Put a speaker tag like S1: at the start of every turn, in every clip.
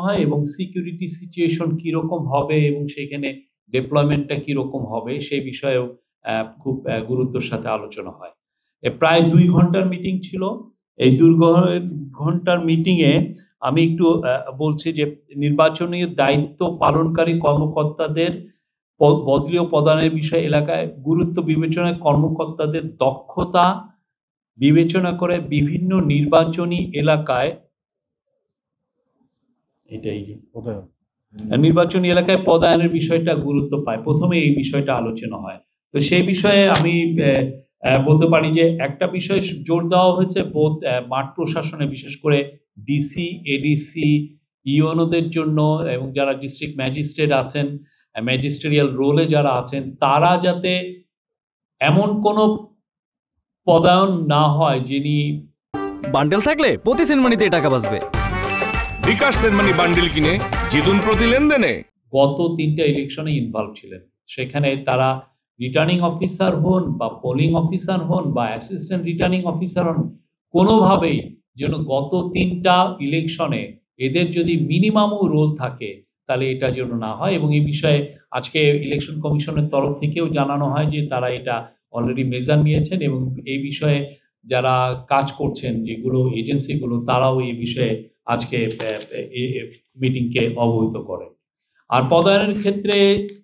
S1: হয় এবং security situation কিরকম হবে এবং সেখানে ডেপ্লয়মেন্টটা কিরকম হবে সেই বিষয়েও খুব গুরুত্বের সাথে আলোচনা হয়। প্রায় ২ ঘন্টার মিটিং ছিল। এই ২ ঘন্টার মিটিংয়ে আমি একটু বলছি যে নির্বাচনী দায়িত্ব পালনকারী কর্মকর্তাদের বদলি ও প্রদানের বিষয়ে এলাকায় গুরুত্ব বিবেচনায় কর্মকর্তাদের দক্ষতা বিবেচনা করে বিভিন্ন নির্বাচনী এলাকায় নির্বাচনী এলাকায় পদায়নের বিষয়টা গুরুত্ব পায়। প্রথমে এই বিষয়টা আলোচনা হয়। তো সেই বিষয়ে আমি বলতে পারি যে একটা বিষয় জোর দেওয়া হয়েছে বোধ মাঠ প্রশাসনে, বিশেষ করে ডিসি, এডিসি, ইউএনওদের জন্য এবং যারা ডিস্ট্রিক্ট ম্যাজিস্ট্রেট আছেন, ম্যাজিস্ট্রিয়াল রোলে যারা আছেন, তারা যাতে এমন কোনো পদায়ন না হয় যিনি
S2: বান্ডেল থাকলে প্রতি সেনমানিতে টাকা বাঁচবে।
S3: বিকাশ সেনমানি বান্ডেল কিনে জিতুন প্রতি লেনদেনে।
S1: গত ৩টা ইলেকশনে ইনভলভ ছিলেন। সেখানে তারা রিটার্নিং অফিসার হন বা পোলিং অফিসার হন বা অ্যাসিস্ট্যান্ট রিটার্নিং অফিসার হন, কোনোভাবেই যেন গত ৩টা ইলেকশনে এদের যদি মিনিমামও রোল থাকে তাহলে এটা যেন না হয়। এবং এই বিষয়ে আজকে ইলেকশন কমিশনের তরফ থেকেও জানানো হয় যে তারা এটা অলরেডি মেজার নিয়েছেন এবং এই বিষয়ে যারা কাজ করছেন যেগুলো এজেন্সিগুলো, তারাও এই বিষয়ে আজকে মিটিংকে অবহিত করে। আর পদায়নের ক্ষেত্রে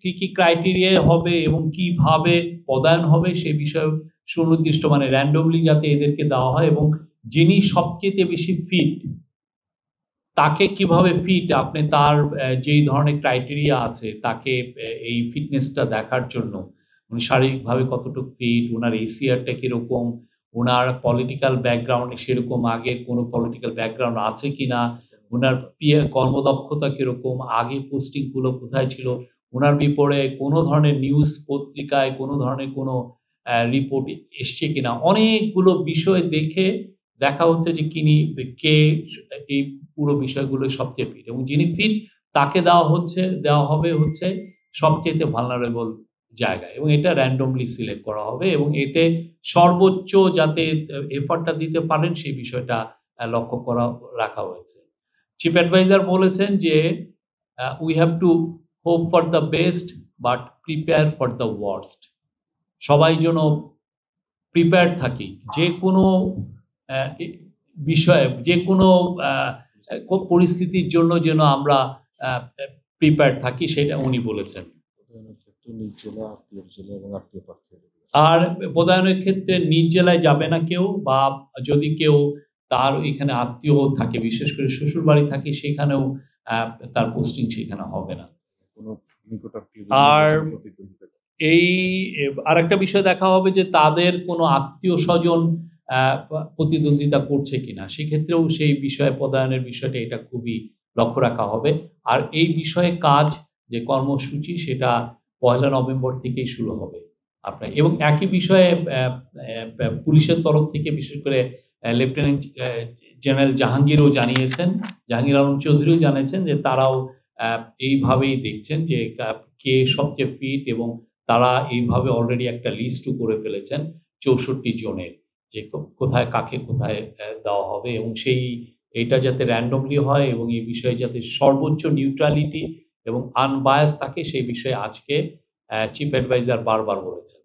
S1: কি কি ক্রাইটেরিয়া হবে এবং কিভাবে পদায়ন হবে সে বিষয়ে সুনির্দিষ্ট মানে র্যান্ডমলি যাতে এদেরকে দেওয়া হয় এবং যিনি সবচেয়ে বেশি ফিট তাকে কিভাবে ফিট আপনি তার যেই ধরনের ক্রাইটেরিয়া আছে তাকে এই ফিটনেসটা দেখার জন্য উনি শারীরিকভাবে কতটুকু ফিট, ওনার এসিআরটা কীরকম, ওনার পলিটিক্যাল ব্যাকগ্রাউন্ড সেরকম আগে কোনো পলিটিক্যাল ব্যাকগ্রাউন্ড আছে কিনা, ওনার কর্মদক্ষতা কীরকম, আগে পোস্টিংগুলো কোথায় ছিল, ওনার বিপরীতে কোনো ধরনের নিউজ পত্রিকায় কোনো ধরনের কোনো রিপোর্ট এসছে কিনা, অনেকগুলো বিষয় দেখে দেখা হচ্ছে যে কে এই পুরো বিষয়গুলো সবচেয়ে ফিট এবং যিনি ফিট তাকে দেওয়া হবে হচ্ছে সবচেয়ে ভালনারেবল জায়গায় এবং এটা র্যান্ডমলি সিলেক্ট করা হবে এবং এতে সর্বোচ্চ যাতে এফর্টটা দিতে পারেন সেই বিষয়টা লক্ষ্য রাখা হয়েছে। চিফ অ্যাডভাইজার বলেছেন যে we have to hope for the best but prepare for the worst. সবাই যেন প্রিপেয়ার থাকি, যে কোনো বিষয়ে যে কোনো পরিস্থিতির জন্য যেন আমরা প্রিপেয়ার থাকি, সেটা উনি বলেছেন। আর পদায়নের ক্ষেত্রে নিজ জেলায় যাবে না কেউ, বা যদি কেউ তার এখানে আত্মীয় থাকে, বিশেষ করে শ্বশুর বাড়ি থাকে, সেখানেও তার পোস্টিং সেখানে হবে না। আর এই আরেকটা বিষয় দেখা হবে যে তাদের কোনো আত্মীয় স্বজন প্রতিদ্বন্দ্বিতা করছে কিনা, সেক্ষেত্রেও সেই বিষয়ে পদায়নের বিষয়টা এটা খুবই লক্ষ্য রাখা হবে। আর এই বিষয়ে কাজ যে কর্মসূচি সেটা 1 নভেম্বর থেকেই শুরু হবে আপনার। এবং একই বিষয়ে পুলিশের তরফ থেকে বিশেষ করে লেফটেন্যান্ট জেনারেল জাহাঙ্গীর আলম চৌধুরীও জানিয়েছেন যে তারাও এইভাবেই দেখছেন যে কে সবচেয়ে ফিট এবং তারা এইভাবে অলরেডি একটা লিস্টও করে ফেলেছেন 64 জনের, যে কোথায় কাকে কোথায় দেওয়া হবে এবং এইটা যাতে র্যান্ডমলি হয় এবং এই বিষয়ে যাতে সর্বোচ্চ নিউট্রালিটি এবং আনবায়াস থাকে সেই বিষয়ে আজকে চিফ অ্যাডভাইজার বারবার বলেছেন।